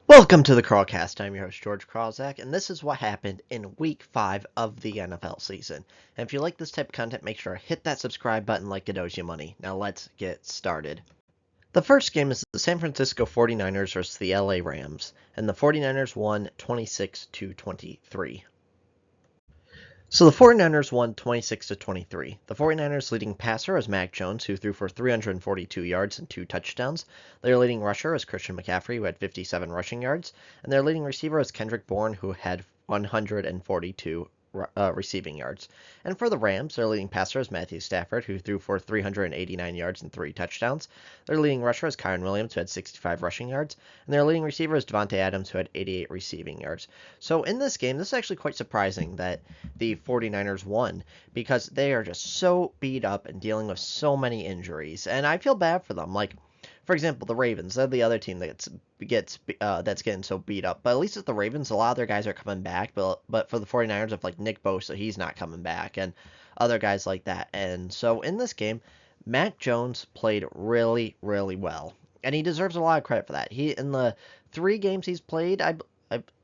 Welcome to the Crawlcast. I'm your host, George Krawczak, and this is what happened in Week 5 of the NFL season. And if you like this type of content, make sure to hit that subscribe button like it owes you money. Now let's get started. The first game is the San Francisco 49ers versus the LA Rams, and the 49ers won 26-23. So the 49ers won 26-23. The 49ers leading passer is Mac Jones, who threw for 342 yards and 2 touchdowns. Their leading rusher is Christian McCaffrey, who had 57 rushing yards. And their leading receiver is Kendrick Bourne, who had 142 receiving yards. And for the Rams, their leading passer is Matthew Stafford, who threw for 389 yards and 3 touchdowns. Their leading rusher is Kyren Williams, who had 65 rushing yards. And their leading receiver is Davante Adams, who had 88 receiving yards. So in this game, this is actually quite surprising that the 49ers won because they are just so beat up and dealing with so many injuries. And I feel bad for them. Like, for example, the Ravens, they're the other team that that's getting so beat up. But at least with the Ravens, a lot of their guys are coming back. But for the 49ers, of like Nick Bosa, he's not coming back, and other guys like that. And so in this game, Mac Jones played really, really well, and he deserves a lot of credit for that. He in the 3 games he's played, I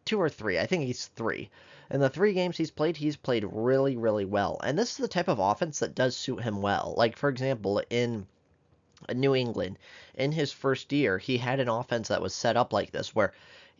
2 or 3, I think he's 3. In the 3 games he's played really, really well. And this is the type of offense that does suit him well. Like, for example, in New England, in his first year, he had an offense that was set up like this, where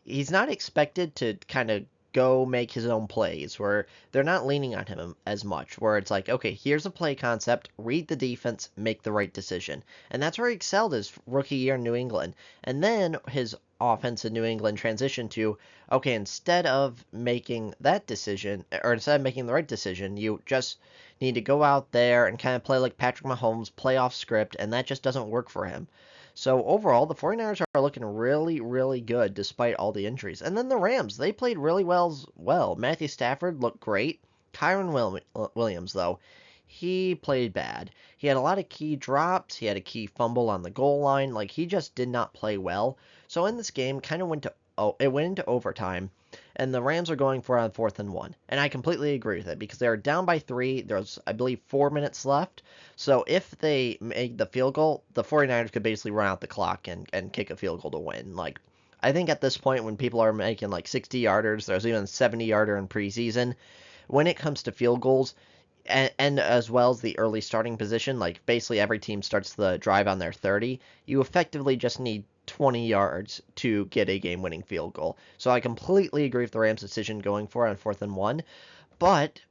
he's not expected to kind of go make his own plays, where they're not leaning on him as much, where it's like, okay, here's a play concept, read the defense, make the right decision. And that's where he excelled his rookie year in New England. And then his offense in New England transitioned to, okay, instead of making that decision, or instead of making the right decision, you just need to go out there and kind of play like Patrick Mahomes, play off script, and that just doesn't work for him. So overall, the 49ers are looking really, really good despite all the injuries. And then the Rams, they played really well as well. Matthew Stafford looked great. Williams, though, he played bad. He had a lot of key drops. He had a key fumble on the goal line. Like, he just did not play well. So in this game, kind of it went into overtime, and the Rams are going for it on 4th and 1. And I completely agree with it because they were down by 3. There's, I believe, 4 minutes left. So if they make the field goal, the 49ers could basically run out the clock and kick a field goal to win. Like, I think at this point when people are making like 60-yarders, there's even a 70-yarder in preseason. When it comes to field goals, and as well as the early starting position, like basically every team starts the drive on their 30, you effectively just need 20 yards to get a game-winning field goal. So I completely agree with the Rams' decision going for it on 4th and 1, but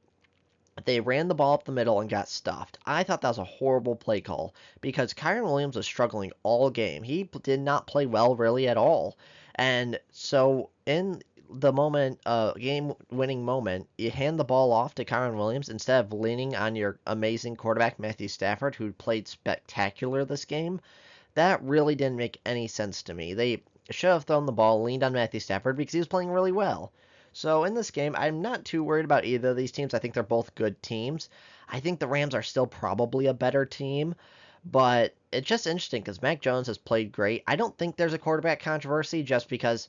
they ran the ball up the middle and got stuffed. I thought that was a horrible play call because Kyren Williams was struggling all game. He did not play well really at all. And so in the moment, game-winning moment, you hand the ball off to Kyren Williams instead of leaning on your amazing quarterback, Matthew Stafford, who played spectacular this game. That really didn't make any sense to me. They should have thrown the ball, leaned on Matthew Stafford because he was playing really well. So in this game, I'm not too worried about either of these teams. I think they're both good teams. I think the Rams are still probably a better team, but it's just interesting because Mac Jones has played great. I don't think there's a quarterback controversy just because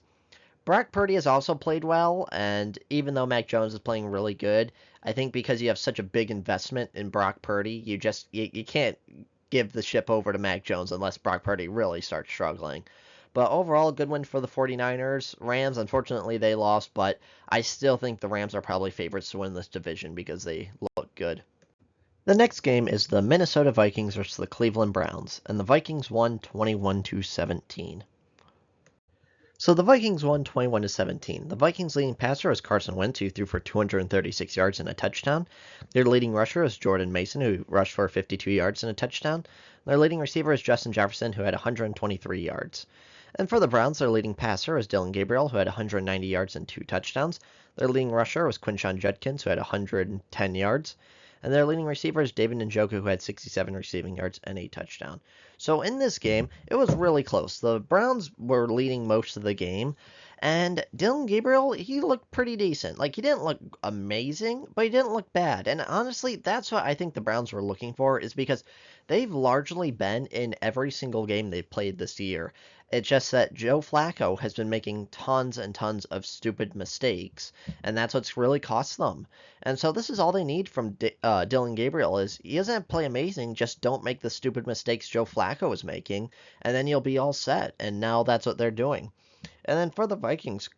Brock Purdy has also played well, and even though Mac Jones is playing really good, I think because you have such a big investment in Brock Purdy, you can't give the ship over to Mac Jones unless Brock Purdy really starts struggling. But overall, a good win for the 49ers. Rams, unfortunately, they lost, but I still think the Rams are probably favorites to win this division because they look good. The next game is the Minnesota Vikings versus the Cleveland Browns, and the Vikings won 21-17. So the Vikings won 21-17. The Vikings' leading passer is Carson Wentz, who threw for 236 yards and a touchdown. Their leading rusher is Jordan Mason, who rushed for 52 yards and a touchdown. Their leading receiver is Justin Jefferson, who had 123 yards. And for the Browns, their leading passer is Dillon Gabriel, who had 190 yards and 2 touchdowns. Their leading rusher was Quinshon Judkins, who had 110 yards. And their leading receiver is David Njoku, who had 67 receiving yards and a touchdown. So in this game, it was really close. The Browns were leading most of the game, and Dillon Gabriel, he looked pretty decent. Like, he didn't look amazing, but he didn't look bad. And honestly, that's what I think the Browns were looking for, is because they've largely been in every single game they've played this year. It's just that Joe Flacco has been making tons and tons of stupid mistakes, and that's what's really cost them. And so this is all they need from Dillon Gabriel is he doesn't play amazing, just don't make the stupid mistakes Joe Flacco is making, and then you'll be all set. And now that's what they're doing. And then for the Vikings,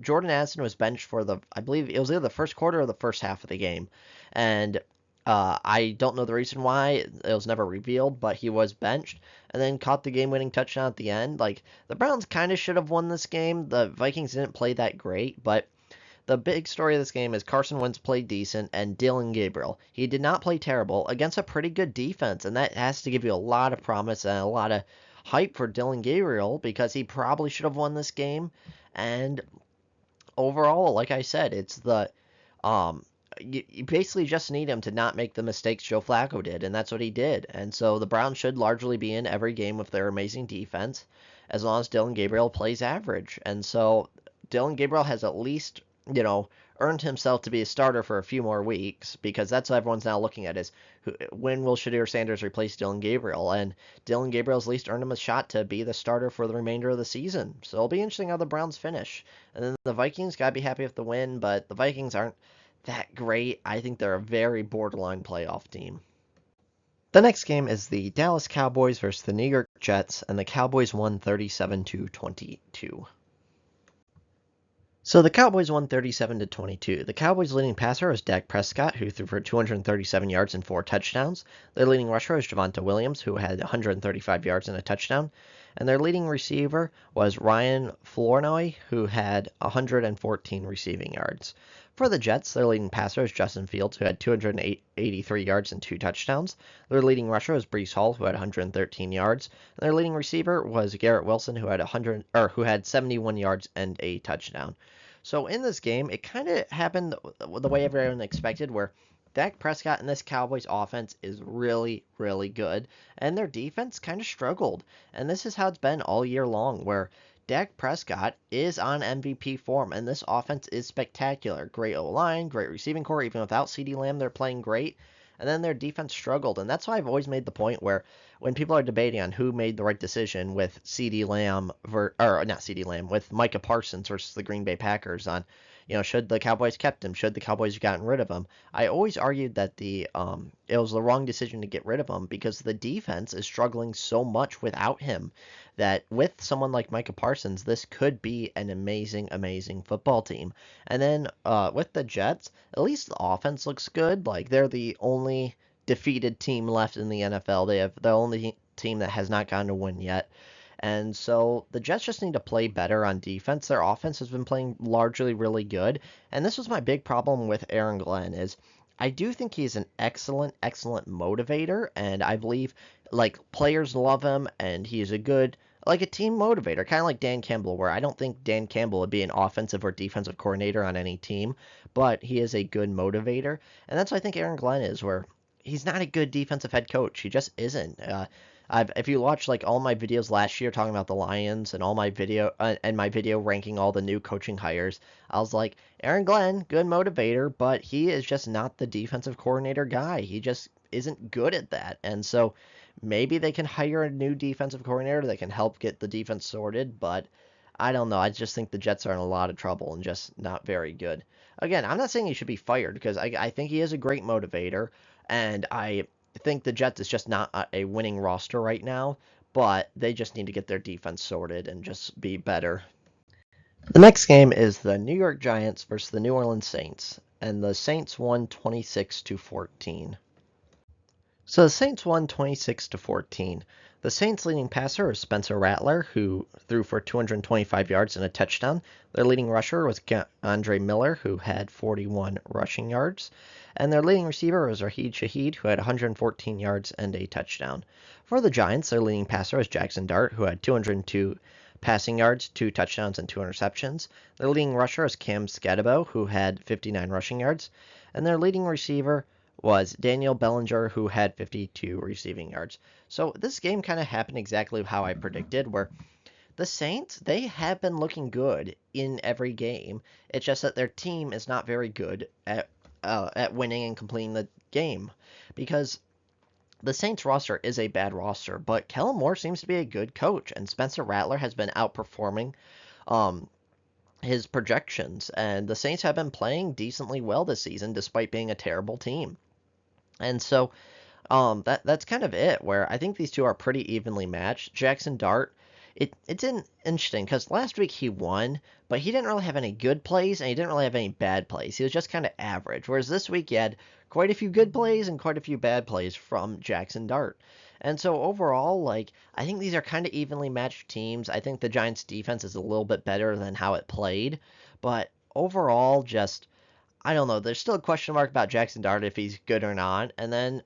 Jordan Addison was benched for I believe it was either the first quarter or the first half of the game. And I don't know the reason why. It was never revealed, but he was benched and then caught the game-winning touchdown at the end. Like, the Browns kind of should have won this game. The Vikings didn't play that great, but the big story of this game is Carson Wentz played decent and Dillon Gabriel. He did not play terrible against a pretty good defense, and that has to give you a lot of promise and a lot of hype for Dillon Gabriel because he probably should have won this game. And overall, like I said, it's um you basically just need him to not make the mistakes Joe Flacco did, and that's what he did. And so the Browns should largely be in every game with their amazing defense, as long as Dillon Gabriel plays average. And so Dillon Gabriel has at least, earned himself to be a starter for a few more weeks, because that's what everyone's now looking at is when will Shadir Sanders replace Dillon Gabriel? And Dillon Gabriel's at least earned him a shot to be the starter for the remainder of the season. So it'll be interesting how the Browns finish. And then the Vikings got to be happy with the win, but the Vikings aren't that great. I think they're a very borderline playoff team. The next game is the Dallas Cowboys versus the New York Jets, and the Cowboys won 37-22. So the Cowboys won 37-22. The Cowboys' leading passer was Dak Prescott, who threw for 237 yards and 4 touchdowns. Their leading rusher was Javonte Williams, who had 135 yards and a touchdown. And their leading receiver was Ryan Flournoy, who had 114 receiving yards. For the Jets, their leading passer was Justin Fields, who had 283 yards and 2 touchdowns. Their leading rusher was Breece Hall, who had 113 yards. And their leading receiver was Garrett Wilson, who had 71 yards and a touchdown. So in this game, it kind of happened the way everyone expected, where Dak Prescott and this Cowboys offense is really, really good, and their defense kind of struggled. And this is how it's been all year long, where Dak Prescott is on MVP form, and this offense is spectacular. Great O-line, great receiving core. Even without CeeDee Lamb, they're playing great. And then their defense struggled, and that's why I've always made the point where when people are debating on who made the right decision with CeeDee Lamb, or not CeeDee Lamb, with Micah Parsons versus the Green Bay Packers on, should the Cowboys kept him, should the Cowboys have gotten rid of him? I always argued that it was the wrong decision to get rid of him because the defense is struggling so much without him that with someone like Micah Parsons, this could be an amazing, amazing football team. And then with the Jets, at least the offense looks good. Like, they're the only defeated team left in the NFL. They have the only team that has not gotten a win yet. And so the Jets just need to play better on defense. Their offense has been playing largely really good. And this was my big problem with Aaron Glenn is I do think he's an excellent, excellent motivator. And I believe like players love him and he's a good, like a team motivator, kind of like Dan Campbell, where I don't think Dan Campbell would be an offensive or defensive coordinator on any team, but he is a good motivator. And that's what I think Aaron Glenn is, where he's not a good defensive head coach. He just isn't. If you watch like all my videos last year talking about the Lions and all my video and my video ranking all the new coaching hires, I was like, Aaron Glenn, good motivator, but he is just not the defensive coordinator guy. He just isn't good at that. And so maybe they can hire a new defensive coordinator that can help get the defense sorted, but I don't know. I just think the Jets are in a lot of trouble and just not very good. Again, I'm not saying he should be fired because I think he is a great motivator, and I think the Jets is just not a winning roster right now, but they just need to get their defense sorted and just be better. The next game is the New York Giants versus the New Orleans Saints, and the Saints won 26-14. So the Saints won 26-14. The Saints' leading passer was Spencer Rattler, who threw for 225 yards and a touchdown. Their leading rusher was Andre Miller, who had 41 rushing yards. And their leading receiver was Rashid Shaheed, who had 114 yards and a touchdown. For the Giants, their leading passer was Jackson Dart, who had 202 passing yards, 2 touchdowns, and 2 interceptions. Their leading rusher was Cam Skadabo, who had 59 rushing yards. And their leading receiver was Daniel Bellinger, who had 52 receiving yards. So this game kind of happened exactly how I predicted, where the Saints, they have been looking good in every game. It's just that their team is not very good at winning and completing the game, because the Saints roster is a bad roster, but Kellen Moore seems to be a good coach, and Spencer Rattler has been outperforming his projections, and the Saints have been playing decently well this season despite being a terrible team. And so that's kind of it, where I think these two are pretty evenly matched. Jackson Dart it's interesting because last week he won, but he didn't really have any good plays and he didn't really have any bad plays. He was just kind of average. Whereas this week he had quite a few good plays and quite a few bad plays from Jackson Dart. And so overall, like, I think these are kind of evenly matched teams. I think the Giants defense is a little bit better than how it played, but overall, just I don't know. There's still a question mark about Jackson Dart if he's good or not. And then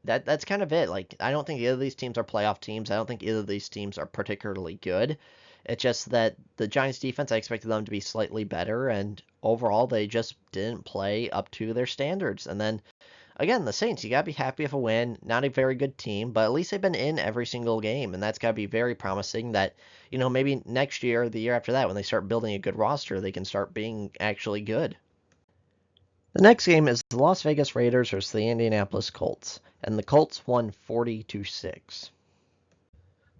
that's kind of it. Like, I don't think either of these teams are playoff teams. I don't think either of these teams are particularly good. It's just that the Giants defense, I expected them to be slightly better, and overall they just didn't play up to their standards. And then again, the Saints, you gotta be happy with a win. Not a very good team, but at least they've been in every single game, and that's gotta be very promising. That maybe next year, or the year after that, when they start building a good roster, they can start being actually good. The next game is the Las Vegas Raiders versus the Indianapolis Colts, and the Colts won 40-6.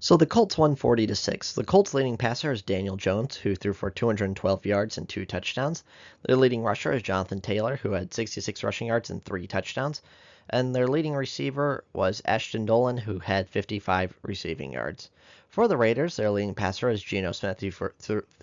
So the Colts won 40-6. The Colts' leading passer is Daniel Jones, who threw for 212 yards and 2 touchdowns. Their leading rusher is Jonathan Taylor, who had 66 rushing yards and 3 touchdowns. And their leading receiver was Ashton Dolan, who had 55 receiving yards. For the Raiders, their leading passer is Geno Smith,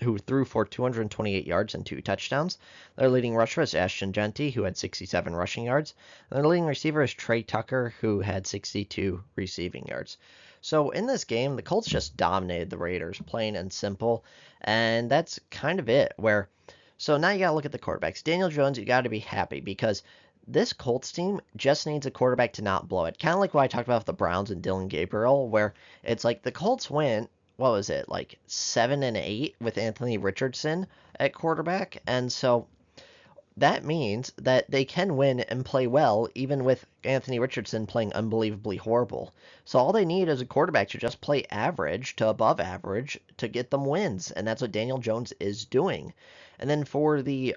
who threw for 228 yards and 2 touchdowns. Their leading rusher is Ashton Jeanty, who had 67 rushing yards. And their leading receiver is Trey Tucker, who had 62 receiving yards. So in this game, the Colts just dominated the Raiders, plain and simple. And that's kind of it. So now you got to look at the quarterbacks. Daniel Jones, you got to be happy because this Colts team just needs a quarterback to not blow it. Kind of like what I talked about with the Browns and Dillon Gabriel, where it's like the Colts went, what was it, like 7-8 with Anthony Richardson at quarterback. And so that means that they can win and play well, even with Anthony Richardson playing unbelievably horrible. So all they need is a quarterback to just play average to above average to get them wins, and that's what Daniel Jones is doing. And then for the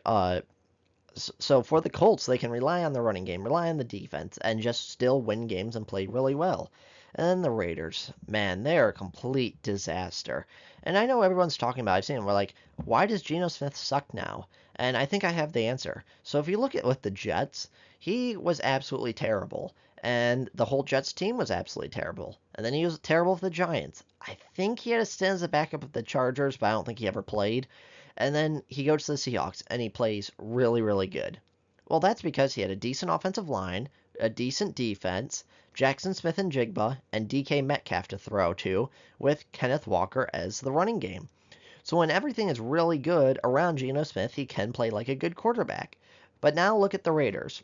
Colts, they can rely on the running game, rely on the defense, and just still win games and play really well. And then the Raiders, man, they're a complete disaster. And I know everyone's talking about it. I've seen them. We're like, why does Geno Smith suck now? And I think I have the answer. So if you look at with the Jets, he was absolutely terrible. And the whole Jets team was absolutely terrible. And then he was terrible with the Giants. I think he had a stint as a backup with the Chargers, but I don't think he ever played. And then he goes to the Seahawks, and he plays really, really good. Well, that's because he had a decent offensive line, a decent defense, Jackson Smith-Njigba, and DK Metcalf to throw to, with Kenneth Walker as the running game. So when everything is really good around Geno Smith, he can play like a good quarterback. But now look at the Raiders.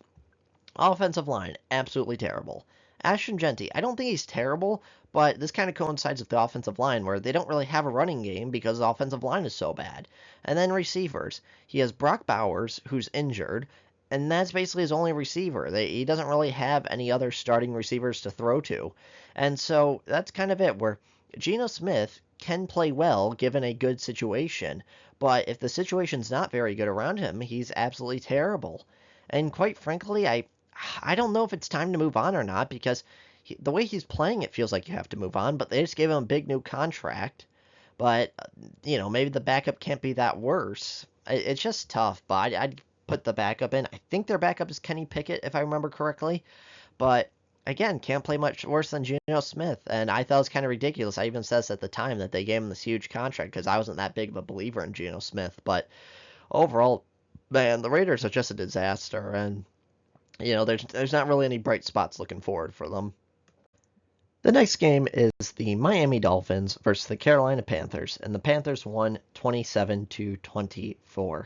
Offensive line, absolutely terrible. Ashton Jeanty, I don't think he's terrible, but this kind of coincides with the offensive line where they don't really have a running game because the offensive line is so bad. And then receivers. He has Brock Bowers, who's injured, and that's basically his only receiver. He doesn't really have any other starting receivers to throw to. And so that's kind of it, where Geno Smith can play well given a good situation, but if the situation's not very good around him, he's absolutely terrible. And quite frankly, I don't know if it's time to move on or not because the way he's playing, it feels like you have to move on, but they just gave him a big new contract. But, maybe the backup can't be that worse. It's just tough, but I'd put the backup in. I think their backup is Kenny Pickett, if I remember correctly. But, again, can't play much worse than Geno Smith. And I thought it was kind of ridiculous. I even said this at the time that they gave him this huge contract because I wasn't that big of a believer in Geno Smith. But overall, man, the Raiders are just a disaster. And, there's not really any bright spots looking forward for them. The next game is the Miami Dolphins versus the Carolina Panthers, and the Panthers won 27-24.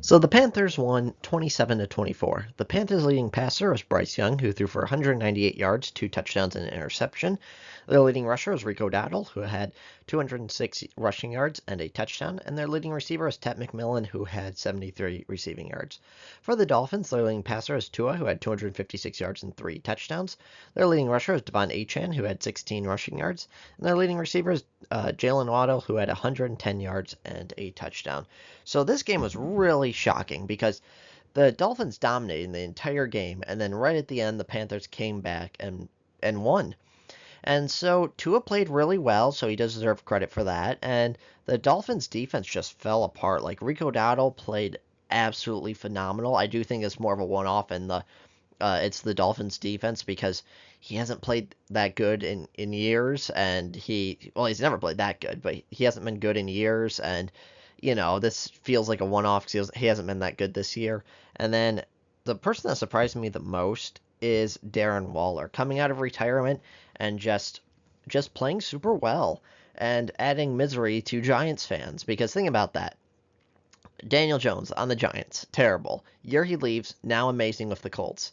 So the Panthers won 27-24. The Panthers' leading passer was Bryce Young, who threw for 198 yards, 2 touchdowns, and an interception. Their leading rusher was Rico Dowdle, who had 206 rushing yards and a touchdown, and their leading receiver was Ted McMillan, who had 73 receiving yards. For the Dolphins, their leading passer is Tua, who had 256 yards and 3 touchdowns. Their leading rusher is Devon Achane, who had 16 rushing yards, and their leading receiver is Jalen Waddle, who had 110 yards and a touchdown. So this game was really shocking because the Dolphins dominated the entire game, and then right at the end, the Panthers came back and won. And so Tua played really well, so he does deserve credit for that. And the Dolphins' defense just fell apart. Like Rico Dowdle played absolutely phenomenal. I do think it's more of a one-off, and the it's the Dolphins defense because he hasn't played that good in years, and he's never played that good, but he hasn't been good in years, and this feels like a one-off because he hasn't been that good this year. And then the person that surprised me the most is Darren Waller coming out of retirement and just playing super well and adding misery to Giants fans. Because think about that. Daniel Jones on the Giants, terrible. Year he leaves, now amazing with the Colts.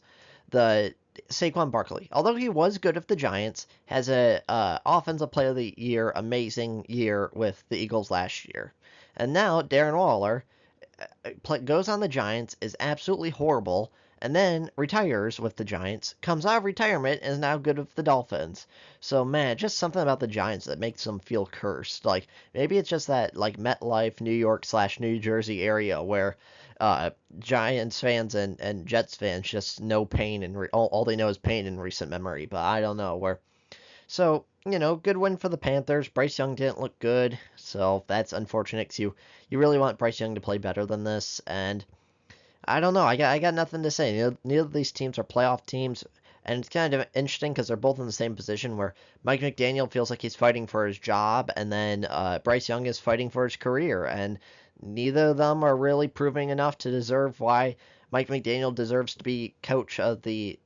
The Saquon Barkley, although he was good with the Giants, has a offensive player of the year, amazing year with the Eagles last year. And now Darren Waller goes on the Giants, is absolutely horrible, and then retires with the Giants, comes out of retirement, and is now good with the Dolphins. So, man, just something about the Giants that makes them feel cursed. Like, maybe it's just that, like, MetLife, New York / New Jersey area where Giants fans and Jets fans just know pain, and all they know is pain in recent memory. But I don't know where. So, good win for the Panthers. Bryce Young didn't look good, so that's unfortunate because you really want Bryce Young to play better than this. And I don't know. I got nothing to say. Neither of these teams are playoff teams, and it's kind of interesting because they're both in the same position where Mike McDaniel feels like he's fighting for his job, and then Bryce Young is fighting for his career, and neither of them are really proving enough to deserve why Mike McDaniel deserves to be coach of the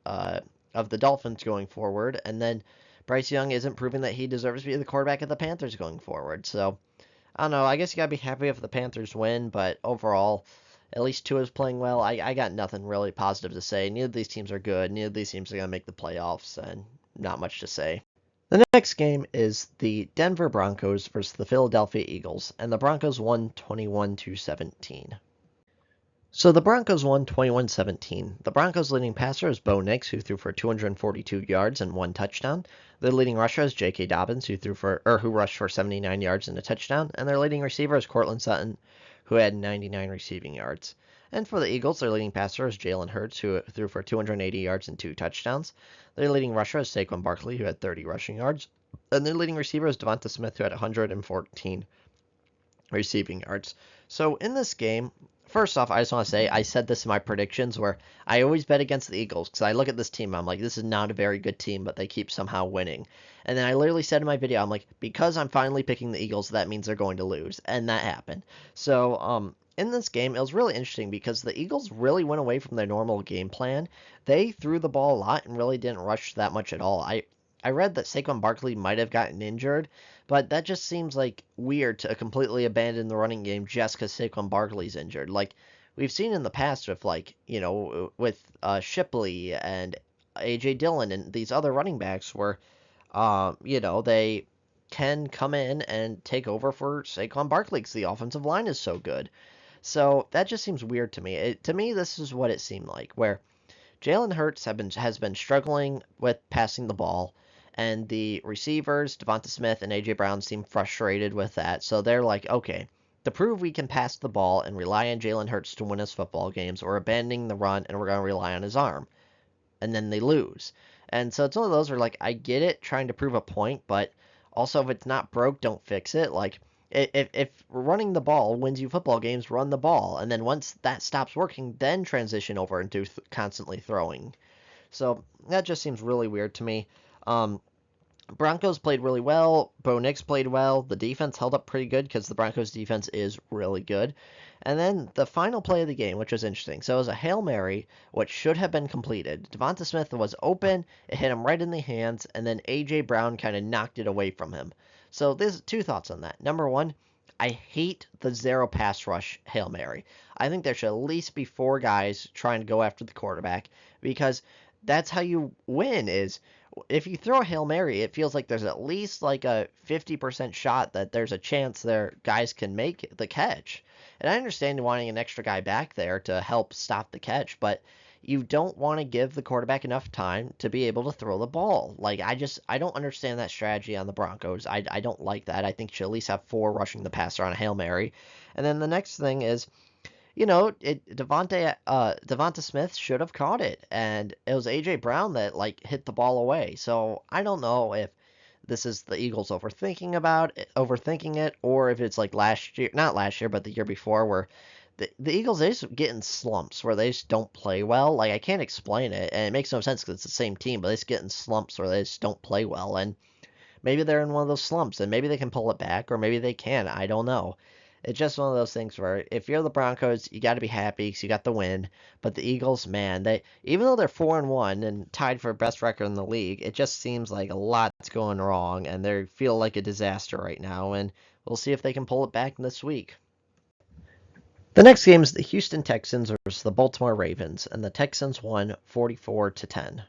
Dolphins going forward, and then Bryce Young isn't proving that he deserves to be the quarterback of the Panthers going forward. So I don't know. I guess you gotta be happy if the Panthers win, but overall, at least Tua's playing well. I got nothing really positive to say. Neither of these teams are good. Neither of these teams are gonna make the playoffs, and not much to say. The next game is the Denver Broncos versus the Philadelphia Eagles, and the Broncos won 21-17. So the Broncos won 21-17. The Broncos' leading passer is Bo Nix, who threw for 242 yards and 1 touchdown. Their leading rusher is J.K. Dobbins, who rushed for 79 yards and a touchdown. And their leading receiver is Courtland Sutton, who had 99 receiving yards. And for the Eagles, their leading passer is Jalen Hurts, who threw for 280 yards and 2 touchdowns. Their leading rusher is Saquon Barkley, who had 30 rushing yards. And their leading receiver is Devonta Smith, who had 114 receiving yards. So in this game, first off, I just want to say I said this in my predictions where I always bet against the Eagles because I look at this team, I'm like, this is not a very good team, but they keep somehow winning. And then I literally said in my video, I'm like, because I'm finally picking the Eagles, that means they're going to lose. And that happened. So, in this game, it was really interesting because the Eagles really went away from their normal game plan. They threw the ball a lot and really didn't rush that much at all. I read that Saquon Barkley might have gotten injured, but that just seems like weird to completely abandon the running game just because Saquon Barkley's injured. Like we've seen in the past with Shipley and AJ Dillon and these other running backs where they can come in and take over for Saquon Barkley because the offensive line is so good. So that just seems weird to me. To me, this is what it seemed like, where Jalen Hurts has been struggling with passing the ball, and the receivers, Devonta Smith and A.J. Brown, seem frustrated with that. So they're like, okay, to prove we can pass the ball and rely on Jalen Hurts to win us football games, we're abandoning the run and we're going to rely on his arm. And then they lose. And so it's one of those where, like, I get it trying to prove a point, but also if it's not broke, don't fix it. Like, if running the ball wins you football games, run the ball. And then once that stops working, then transition over into constantly throwing. So that just seems really weird to me. Broncos played really well. Bo Nix played well. The defense held up pretty good because the Broncos defense is really good. And then the final play of the game, which was interesting. So it was a Hail Mary, which should have been completed. Devonta Smith was open. It hit him right in the hands. And then A.J. Brown kind of knocked it away from him. So there's 2 thoughts on that. Number 1, I hate the 0 pass rush Hail Mary. I think there should at least be 4 guys trying to go after the quarterback because that's how you win is if you throw a Hail Mary, it feels like there's at least like a 50% shot that there's a chance their guys can make the catch. And I understand wanting an extra guy back there to help stop the catch, but you don't want to give the quarterback enough time to be able to throw the ball. Like, I don't understand that strategy on the Broncos. I don't like that. I think you should at least have 4 rushing the passer on a Hail Mary. And then the next thing is, Devonta Smith should have caught it, and it was A.J. Brown that, like, hit the ball away. So I don't know if this is the Eagles overthinking it, or if it's like last year, not last year, but the year before, where the Eagles, they just get in slumps where they just don't play well. Like, I can't explain it, and it makes no sense because it's the same team, but they just get in slumps where they just don't play well. And maybe they're in one of those slumps, and maybe they can pull it back, or maybe they can. I don't know. It's just one of those things where if you're the Broncos, you got to be happy because you got the win. But the Eagles, man, they even though they're 4-1 and tied for best record in the league, it just seems like a lot's going wrong, and they feel like a disaster right now. And we'll see if they can pull it back this week. The next game is the Houston Texans versus the Baltimore Ravens, and the Texans won 44-10.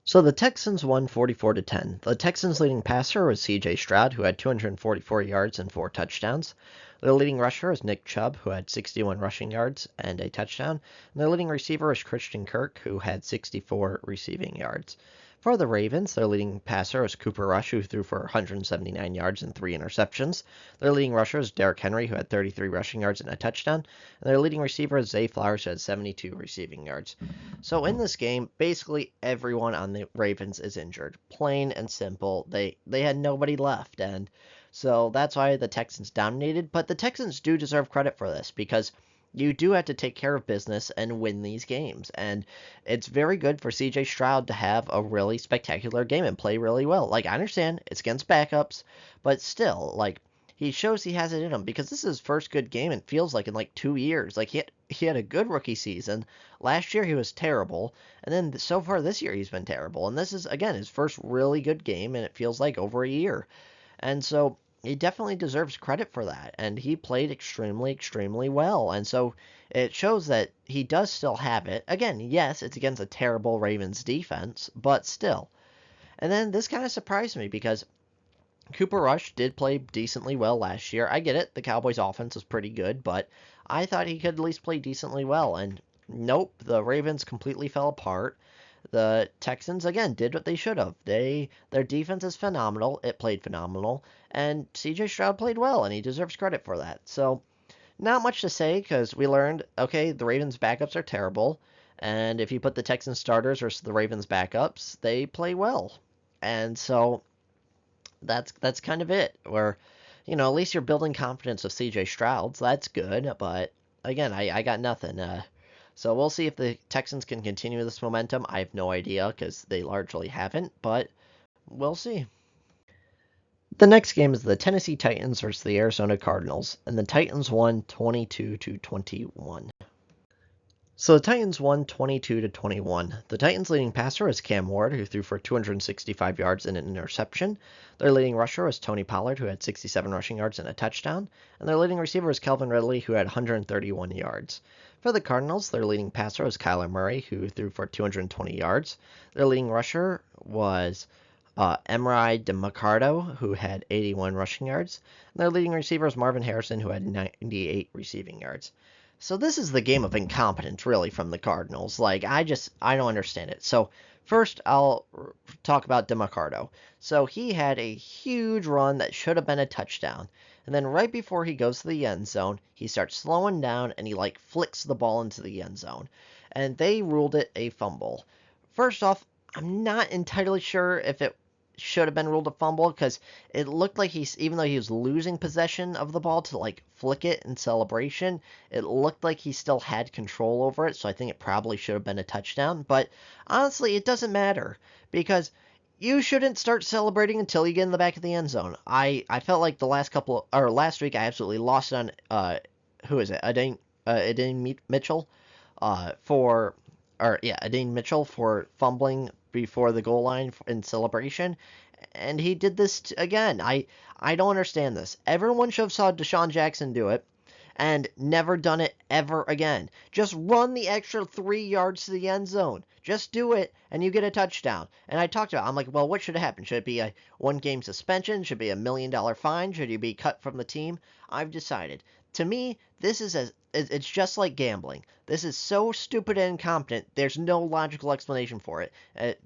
So the Texans won 44-10. The Texans' leading passer was C.J. Stroud, who had 244 yards and 4 touchdowns. Their leading rusher was Nick Chubb, who had 61 rushing yards and a touchdown. And their leading receiver was Christian Kirk, who had 64 receiving yards. For the Ravens, their leading passer was Cooper Rush, who threw for 179 yards and 3 interceptions. Their leading rusher was Derrick Henry, who had 33 rushing yards and a touchdown. And their leading receiver was Zay Flowers, who had 72 receiving yards. So in this game, basically everyone on the Ravens is injured. Plain and simple. They had nobody left, and so that's why the Texans dominated. But the Texans do deserve credit for this because you do have to take care of business and win these games. And it's very good for CJ Stroud to have a really spectacular game and play really well. Like, I understand it's against backups, but still, like, he shows he has it in him because this is his first good game and feels like in like 2 years. Like, he had a good rookie season. Last year he was terrible, and then so far this year he's been terrible. And this is, again, his first really good game, and it feels like over a year. And so he definitely deserves credit for that, and he played extremely, extremely well, and so it shows that he does still have it. Again, yes, it's against a terrible Ravens defense, but still. And then this kind of surprised me because Cooper Rush did play decently well last year. I get it, the Cowboys' offense was pretty good, but I thought he could at least play decently well, and nope, the Ravens completely fell apart. The Texans again did what they should have. Their defense is phenomenal. It played phenomenal, and C.J. Stroud played well, and he deserves credit for that. So, not much to say because we learned okay, the Ravens backups are terrible, and if you put the Texans starters versus the Ravens backups, they play well, and so that's kind of it. Where at least you're building confidence with C.J. Stroud, so that's good. But again, I got nothing. So we'll see if the Texans can continue this momentum. I have no idea because they largely haven't, but we'll see. The next game is the Tennessee Titans versus the Arizona Cardinals, and the Titans won 22-21. So the Titans won 22-21. The Titans' leading passer was Cam Ward, who threw for 265 yards and an interception. Their leading rusher was Tony Pollard, who had 67 rushing yards and a touchdown. And their leading receiver was Calvin Ridley, who had 131 yards. For the Cardinals, their leading passer was Kyler Murray, who threw for 220 yards. Their leading rusher was Emry DeMarcado, who had 81 rushing yards. And their leading receiver was Marvin Harrison, who had 98 receiving yards. So this is the game of incompetence, really, from the Cardinals. Like, I don't understand it. So first, I'll talk about DeMarcado. So he had a huge run that should have been a touchdown. And then right before he goes to the end zone, he starts slowing down and he, like, flicks the ball into the end zone. And they ruled it a fumble. First off, I'm not entirely sure if it should have been ruled a fumble because it looked like even though he was losing possession of the ball to like flick it in celebration, it looked like he still had control over it. So I think it probably should have been a touchdown. But honestly, it doesn't matter because you shouldn't start celebrating until you get in the back of the end zone. I felt like last week I absolutely lost it on who is it? Adane Mitchell Adane Mitchell for fumbling before the goal line in celebration, and he did this again. I don't understand this. Everyone should have saw Deshaun Jackson do it and never done it ever again. Just run the extra 3 yards to the end zone. Just do it, and you get a touchdown. And I'm like, well, what should happen? Should it be a 1-game suspension? Should it be $1 million fine? Should you be cut from the team? I've decided. To me, it's just like gambling. This is so stupid and incompetent, there's no logical explanation for it.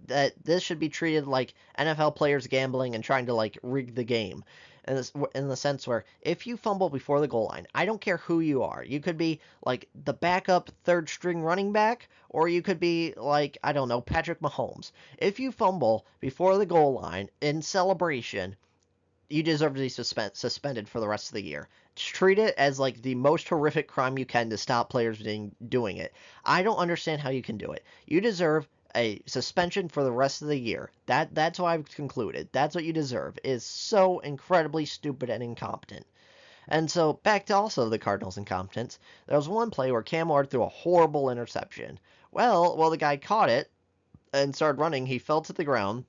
That this should be treated like NFL players gambling and trying to, like, rig the game. In the sense where if you fumble before the goal line, I don't care who you are. You could be, like, the backup third-string running back, or you could be, like, I don't know, Patrick Mahomes. If you fumble before the goal line in celebration, you deserve to be suspended for the rest of the year. Just treat it as like the most horrific crime you can to stop players doing it. I don't understand how you can do it. You deserve a suspension for the rest of the year. That's what I've concluded. That's what you deserve. Is so incredibly stupid and incompetent. And so back to also the Cardinals' incompetence. There was one play where Cam Ward threw a horrible interception. Well, the guy caught it and started running. He fell to the ground,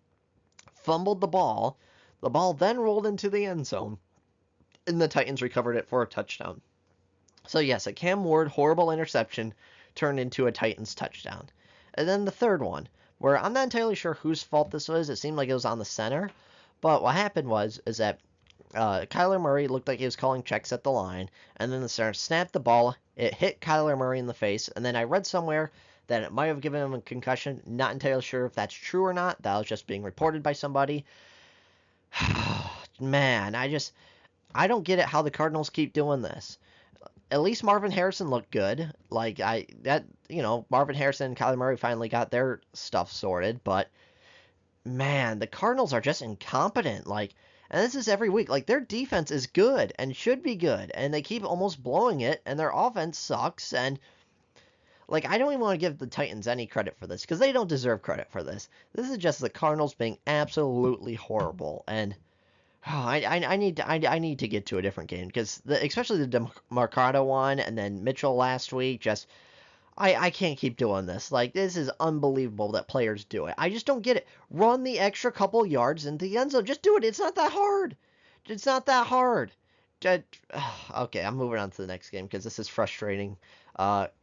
fumbled the ball. The ball then rolled into the end zone, and the Titans recovered it for a touchdown. So yes, a Cam Ward horrible interception turned into a Titans touchdown. And then the third one, where I'm not entirely sure whose fault this was. It seemed like it was on the center. But what happened is that Kyler Murray looked like he was calling checks at the line, and then the center snapped the ball. It hit Kyler Murray in the face, and then I read somewhere that it might have given him a concussion. Not entirely sure if that's true or not. That was just being reported by somebody. Man, I don't get it how the Cardinals keep doing this. At least Marvin Harrison looked good. Marvin Harrison and Kyler Murray finally got their stuff sorted, but man, the Cardinals are just incompetent. And this is every week. Their defense is good and should be good, and they keep almost blowing it, and their offense sucks. And I don't even want to give the Titans any credit for this because they don't deserve credit for this. This is just the Cardinals being absolutely horrible. And I need to get to a different game because especially the DeMarcado one and then Mitchell last week. I can't keep doing this. This is unbelievable that players do it. I just don't get it. Run the extra couple yards into the end zone. Just do it. It's not that hard. It's not that hard. Okay, I'm moving on to the next game because this is frustrating.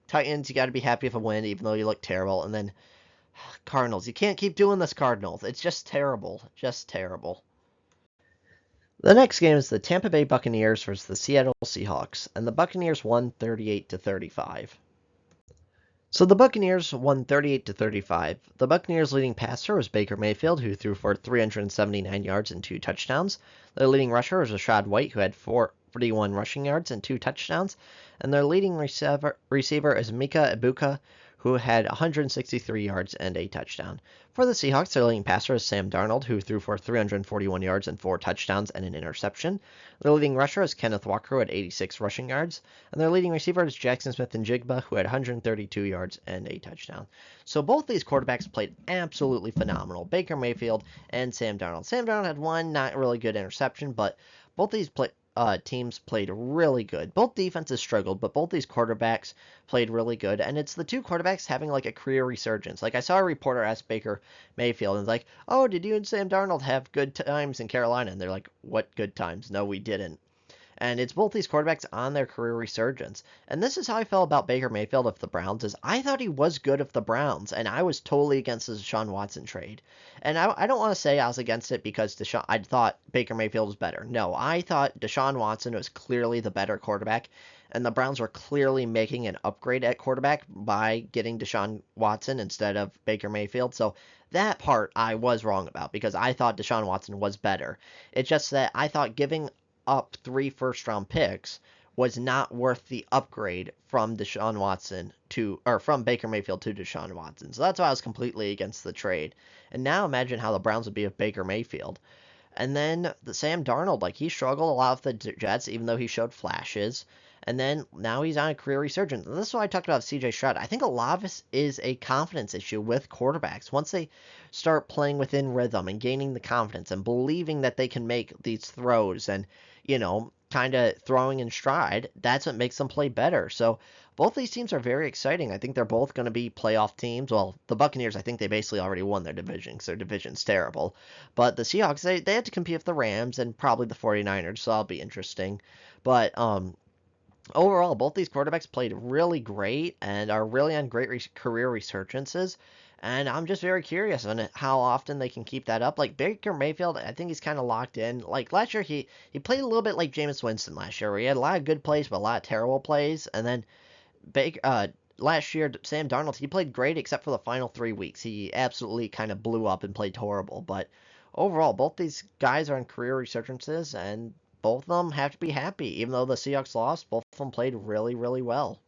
Titans, you got to be happy with a win, even though you look terrible. And then Cardinals, you can't keep doing this, Cardinals. It's just terrible. Just terrible. The next game is the Tampa Bay Buccaneers versus the Seattle Seahawks, and the Buccaneers won 38-35. So the Buccaneers won 38-35. The Buccaneers' leading passer was Baker Mayfield, who threw for 379 yards and 2 touchdowns. Their leading rusher was Rachaad White, who had 41 rushing yards and 2 touchdowns. And their leading receiver is Mika Ibuka, who had 163 yards and a touchdown. For the Seahawks, their leading passer is Sam Darnold, who threw for 341 yards and 4 touchdowns and an interception. Their leading rusher is Kenneth Walker, who had 86 rushing yards. And their leading receiver is Jackson Smith-Njigba, who had 132 yards and a touchdown. So both these quarterbacks played absolutely phenomenal, Baker Mayfield and Sam Darnold. Sam Darnold had one not really good interception, but both these teams played really good. Both defenses struggled, but both these quarterbacks played really good. And it's the two quarterbacks having a career resurgence. I saw a reporter ask Baker Mayfield, and oh, did you and Sam Darnold have good times in Carolina? And they're like, what good times? No, we didn't. And it's both these quarterbacks on their career resurgence. And this is how I felt about Baker Mayfield of the Browns, is I thought he was good of the Browns, and I was totally against the Deshaun Watson trade. And I don't want to say I was against it because I thought Baker Mayfield was better. No, I thought Deshaun Watson was clearly the better quarterback, and the Browns were clearly making an upgrade at quarterback by getting Deshaun Watson instead of Baker Mayfield. So that part I was wrong about because I thought Deshaun Watson was better. It's just that I thought giving up 3 first-round picks was not worth the upgrade from Deshaun Watson from Baker Mayfield to Deshaun Watson. So that's why I was completely against the trade. And now imagine how the Browns would be with Baker Mayfield. And then the Sam Darnold, he struggled a lot with the Jets, even though he showed flashes. And then now he's on a career resurgence. And this is what I talked about CJ Stroud. I think a lot of this is a confidence issue with quarterbacks. Once they start playing within rhythm and gaining the confidence and believing that they can make these throws and, kind of throwing in stride, that's what makes them play better. So both these teams are very exciting. I think they're both going to be playoff teams. Well, the Buccaneers, I think they basically already won their division because their division's terrible. But the Seahawks, they had to compete with the Rams and probably the 49ers, so that'll be interesting. But overall, both these quarterbacks played really great and are really on great career resurgences. And I'm just very curious on how often they can keep that up. Baker Mayfield, I think he's kind of locked in. Last year, he played a little bit like Jameis Winston last year, where he had a lot of good plays, but a lot of terrible plays. And then last year, Sam Darnold, he played great except for the final 3 weeks. He absolutely kind of blew up and played horrible. But overall, both these guys are in career resurgences, and both of them have to be happy. Even though the Seahawks lost, both of them played really, really well.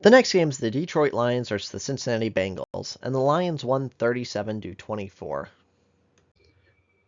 The next game is the Detroit Lions versus the Cincinnati Bengals, and the Lions won 37-24.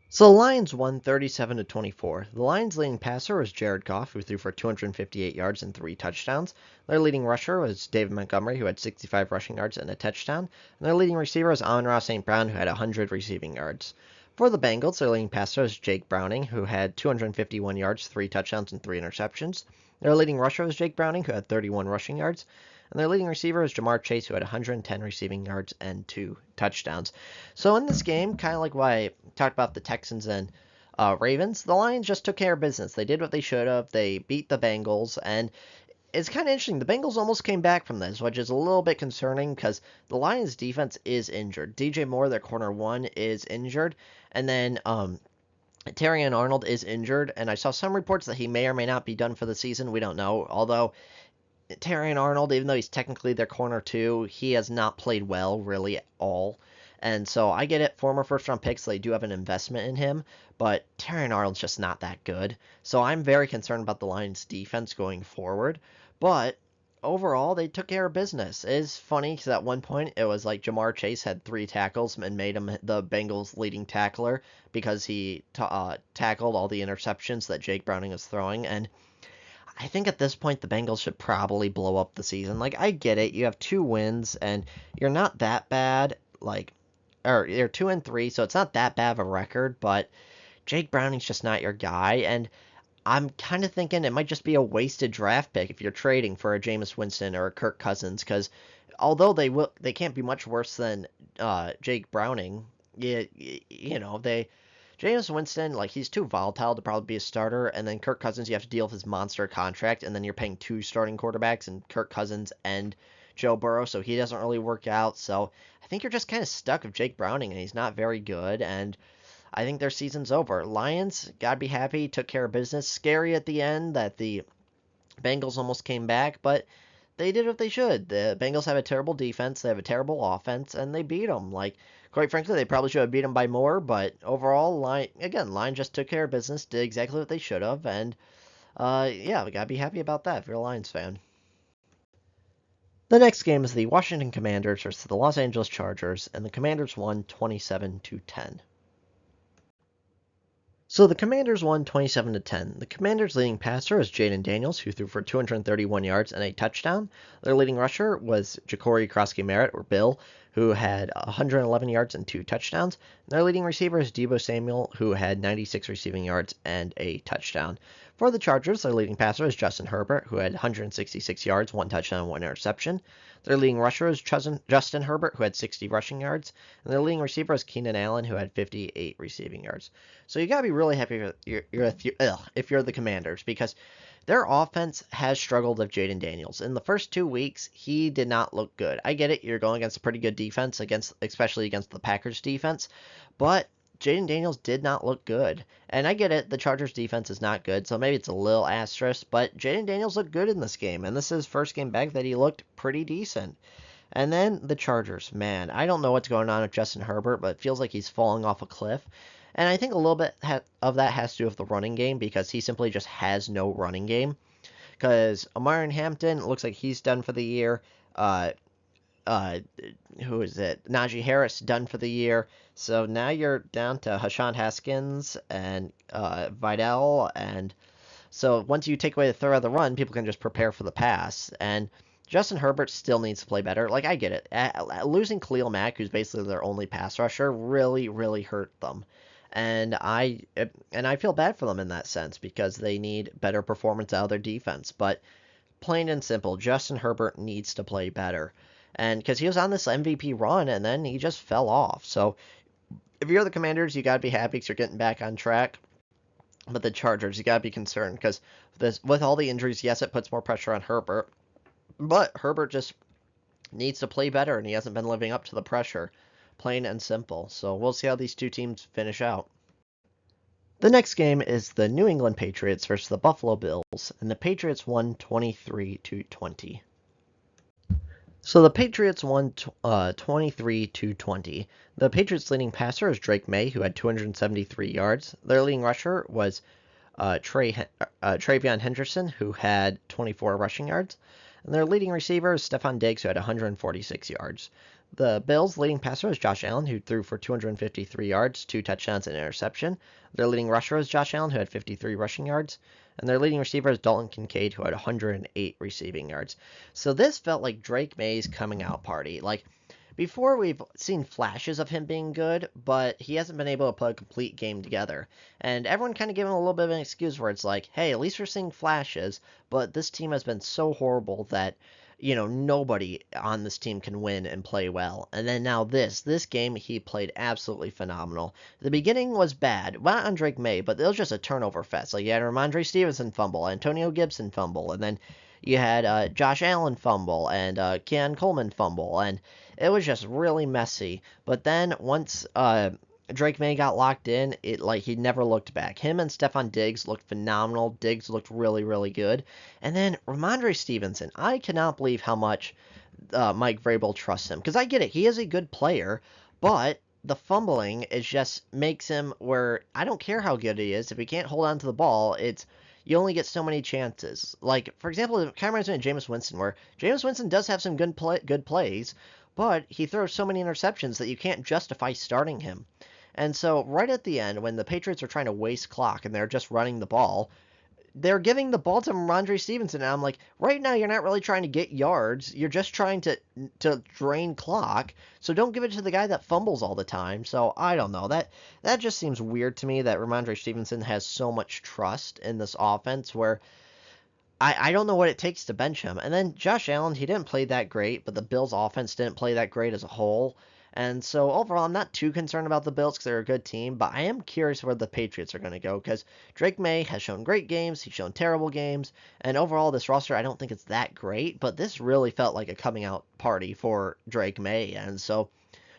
So the Lions won 37-24. The Lions' leading passer was Jared Goff, who threw for 258 yards and 3 touchdowns. Their leading rusher was David Montgomery, who had 65 rushing yards and a touchdown. And their leading receiver was Amon-Ra St. Brown, who had 100 receiving yards. For the Bengals, their leading passer was Jake Browning, who had 251 yards, 3 touchdowns, and 3 interceptions. Their leading rusher was Jake Browning, who had 31 rushing yards. And their leading receiver was Ja'Marr Chase, who had 110 receiving yards and 2 touchdowns. So in this game, kind of like what I talked about the Texans and Ravens, the Lions just took care of business. They did what they should have. They beat the Bengals, and it's kind of interesting. The Bengals almost came back from this, which is a little bit concerning because the Lions' defense is injured. DJ Moore, their corner one, is injured, and then Terrion Arnold is injured, and I saw some reports that he may or may not be done for the season. We don't know, although Terrion Arnold, even though he's technically their corner two, he has not played well really at all. And so I get it, former first round picks, they do have an investment in him, but Terrion Arnold's just not that good. So I'm very concerned about the Lions defense going forward. But overall, they took care of business. It is funny because at one point it was like Ja'Marr Chase had 3 tackles and made him the Bengals' leading tackler because he tackled all the interceptions that Jake Browning was throwing. And I think at this point the Bengals should probably blow up the season. Like, I get it, you have 2 wins and you're not that bad, or you're 2-3, so it's not that bad of a record, but Jake Browning's just not your guy, and I'm kind of thinking it might just be a wasted draft pick if you're trading for a Jameis Winston or a Kirk Cousins, because although they can't be much worse than Jake Browning, they Jameis Winston, like, he's too volatile to probably be a starter, and then Kirk Cousins, you have to deal with his monster contract, and then you're paying 2 starting quarterbacks, and Kirk Cousins and Joe Burrow, so he doesn't really work out. So I think you're just kind of stuck with Jake Browning, and he's not very good, and I think their season's over. Lions, gotta be happy, took care of business. Scary at the end that the Bengals almost came back, but they did what they should. The Bengals have a terrible defense, they have a terrible offense, and they beat them. Like, quite frankly, they probably should have beat them by more, but overall, Line just took care of business, did exactly what they should have, and yeah, we gotta be happy about that if you're a Lions fan. The next game is the Washington Commanders versus the Los Angeles Chargers, and the Commanders won 27-10. So the Commanders won 27-10. The Commanders' leading passer was Jaden Daniels, who threw for 231 yards and a touchdown. Their leading rusher was Ja'Cory Krosky-Merritt, or Bill, who had 111 yards and 2 touchdowns. And their leading receiver is Deebo Samuel, who had 96 receiving yards and a touchdown. For the Chargers, their leading passer is Justin Herbert, who had 166 yards, 1 touchdown, 1 interception. Their leading rusher is Justin Herbert, who had 60 rushing yards. And their leading receiver is Keenan Allen, who had 58 receiving yards. So you got to be really happy if you're the Commanders, because their offense has struggled with Jaden Daniels. In the first 2 weeks, he did not look good. I get it, you're going against a pretty good defense, especially against the Packers defense, but Jaden Daniels did not look good. And I get it, the Chargers defense is not good, so maybe it's a little asterisk, but Jaden Daniels looked good in this game, and this is his first game back that he looked pretty decent. And then the Chargers, man, I don't know what's going on with Justin Herbert, but it feels like he's falling off a cliff. And I think a little bit of that has to do with the running game, because he simply just has no running game. Because Omarion Hampton looks like he's done for the year. Who is it? Najee Harris done for the year. So now you're down to Hassan Haskins and Vidal, and so once you take away the threat of the run, people can just prepare for the pass. And Justin Herbert still needs to play better. Like, I get it. Losing Khalil Mack, who's basically their only pass rusher, really, really hurt them. And I feel bad for them in that sense, because they need better performance out of their defense. But plain and simple, Justin Herbert needs to play better. And because he was on this MVP run, and then he just fell off. So if you're the Commanders, you got to be happy because you're getting back on track. But the Chargers, you got to be concerned because with all the injuries, yes, it puts more pressure on Herbert. But Herbert just needs to play better, and he hasn't been living up to the pressure. Plain and simple. So we'll see how these two teams finish out. The next game is the New England Patriots versus the Buffalo Bills, and the Patriots won 23-20. So the Patriots won 23-20. The Patriots' leading passer is Drake May, who had 273 yards. Their leading rusher was Travion Henderson, who had 24 rushing yards. And their leading receiver is Stephon Diggs, who had 146 yards. The Bills' leading passer was Josh Allen, who threw for 253 yards, 2 touchdowns, and an interception. Their leading rusher was Josh Allen, who had 53 rushing yards. And their leading receiver is Dalton Kincaid, who had 108 receiving yards. So this felt like Drake May's coming out party. Like, before we've seen flashes of him being good, but he hasn't been able to put a complete game together. And everyone kind of gave him a little bit of an excuse where it's like, hey, at least we're seeing flashes, but this team has been so horrible that nobody on this team can win and play well. And then now this game, he played absolutely phenomenal. The beginning was bad, not on Drake May, but it was just a turnover fest. Like, you had Ramondre Stevenson fumble, Antonio Gibson fumble, and then you had Josh Allen fumble, and Keon Coleman fumble, and it was just really messy. But then once Drake May got locked in, it like he never looked back. Him and Stephon Diggs looked phenomenal. Diggs looked really, really good. And then Ramondre Stevenson, I cannot believe how much Mike Vrabel trusts him. Because I get it, he is a good player, but the fumbling is just makes him where I don't care how good he is. If he can't hold on to the ball, it's you only get so many chances. Like, for example, it kind of reminds me of Jameis Winston, where Jameis Winston does have some good plays, but he throws so many interceptions that you can't justify starting him. And so, right at the end, when the Patriots are trying to waste clock and they're just running the ball, they're giving the ball to Ramondre Stevenson. And I'm like, right now you're not really trying to get yards. You're just trying to drain clock. So don't give it to the guy that fumbles all the time. So I don't know. That just seems weird to me that Ramondre Stevenson has so much trust in this offense where I don't know what it takes to bench him. And then Josh Allen, he didn't play that great, but the Bills' offense didn't play that great as a whole. And so overall, I'm not too concerned about the Bills because they're a good team, but I am curious where the Patriots are going to go because Drake May has shown great games, he's shown terrible games, and overall, this roster, I don't think it's that great, but this really felt like a coming out party for Drake May. And so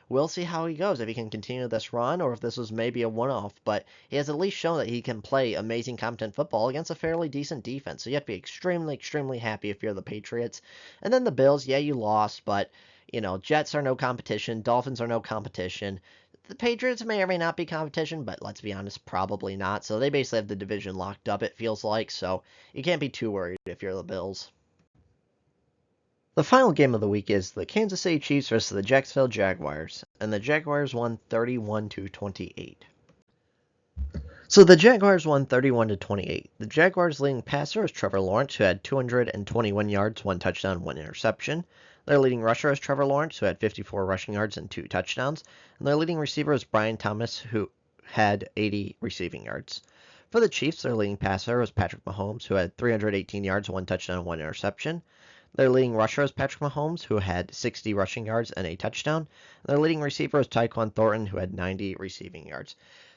we'll see how he goes, if he can continue this run or if this was maybe a one-off, but he has at least shown that he can play amazing, competent football against a fairly decent defense. So you have to be extremely, extremely happy if you're the Patriots. And then the Bills, yeah, you lost, but, Jets are no competition. Dolphins are no competition. The Patriots may or may not be competition, but let's be honest, probably not. So they basically have the division locked up, it feels like, so you can't be too worried if you're the Bills. The final game of the week is the Kansas City Chiefs versus the Jacksonville Jaguars, and the Jaguars won 31 to 28. So the Jaguars won 31 to 28. The Jaguars' leading passer was Trevor Lawrence, who had 221 yards, 1 touchdown, 1 interception. Their leading rusher was Trevor Lawrence, who had 54 rushing yards and 2 touchdowns, and their leading receiver was Brian Thomas, who had 80 receiving yards. For the Chiefs, their leading passer was Patrick Mahomes, who had 318 yards, 1 touchdown, 1 interception. Their leading rusher was Patrick Mahomes, who had 60 rushing yards and a touchdown. Their leading receiver was Tyquan Thornton, who had 90 receiving yards.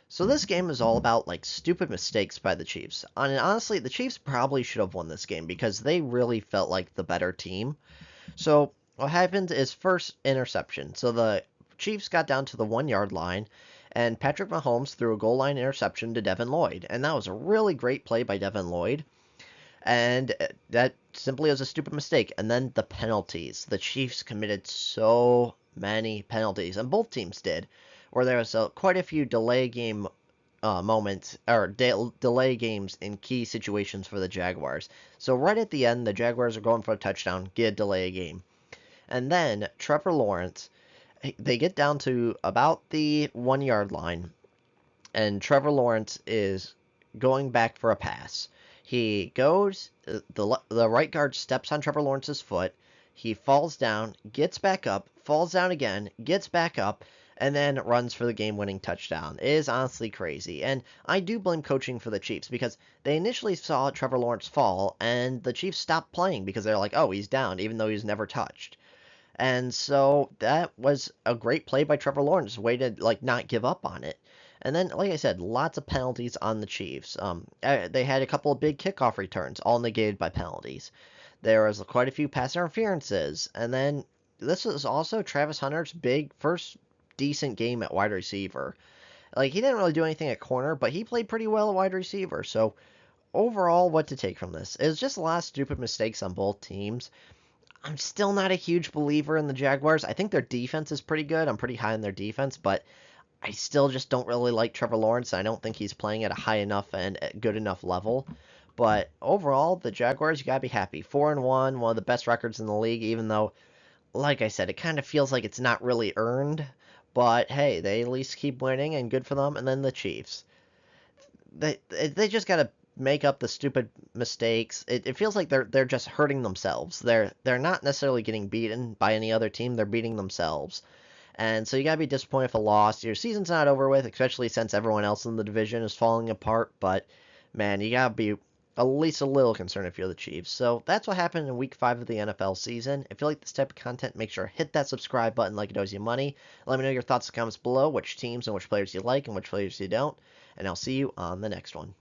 So this game is all about like stupid mistakes by the Chiefs. And honestly, the Chiefs probably should have won this game because they really felt like the better team. So what happened is first interception. So the Chiefs got down to the 1 yard line, and Patrick Mahomes threw a goal line interception to Devin Lloyd. And that was a really great play by Devin Lloyd. And that simply was a stupid mistake. And then the penalties. The Chiefs committed so many penalties, and both teams did, where there was quite a few delay game moments, or delay games in key situations for the Jaguars. So right at the end, the Jaguars are going for a touchdown, get a delay game. And then Trevor Lawrence, they get down to about the 1 yard line, and Trevor Lawrence is going back for a pass. He goes, the right guard steps on Trevor Lawrence's foot. He falls down, gets back up, falls down again, gets back up, and then runs for the game-winning touchdown. It is honestly crazy. And I do blame coaching for the Chiefs because they initially saw Trevor Lawrence fall, and the Chiefs stopped playing because they're like, oh, he's down, even though he's never touched. And so that was a great play by Trevor Lawrence, way to like not give up on it. And then, like I said, lots of penalties on the Chiefs. They had a couple of big kickoff returns, all negated by penalties. There was quite a few pass interferences, and then this was also Travis Hunter's big first decent game at wide receiver. Like, he didn't really do anything at corner, but he played pretty well at wide receiver. So overall, what to take from this? It was just a lot of stupid mistakes on both teams. I'm still not a huge believer in the Jaguars. I think their defense is pretty good. I'm pretty high on their defense, but I still just don't really like Trevor Lawrence. I don't think he's playing at a high enough and good enough level. But overall, the Jaguars, you gotta be happy. 4-1, one of the best records in the league, even though like I said, it kind of feels like it's not really earned. But hey, they at least keep winning, and good for them. And then the Chiefs, they just gotta make up the stupid mistakes. It feels like they're just hurting themselves. They're not necessarily getting beaten by any other team. They're beating themselves. And so you gotta be disappointed if a loss. Your season's not over with, especially since everyone else in the division is falling apart. But man, you gotta be at least a little concerned if you're the Chiefs. So that's what happened in Week 5 of the NFL season. If you like this type of content, make sure to hit that subscribe button like it owes you money. Let me know your thoughts in the comments below, which teams and which players you like and which players you don't. And I'll see you on the next one.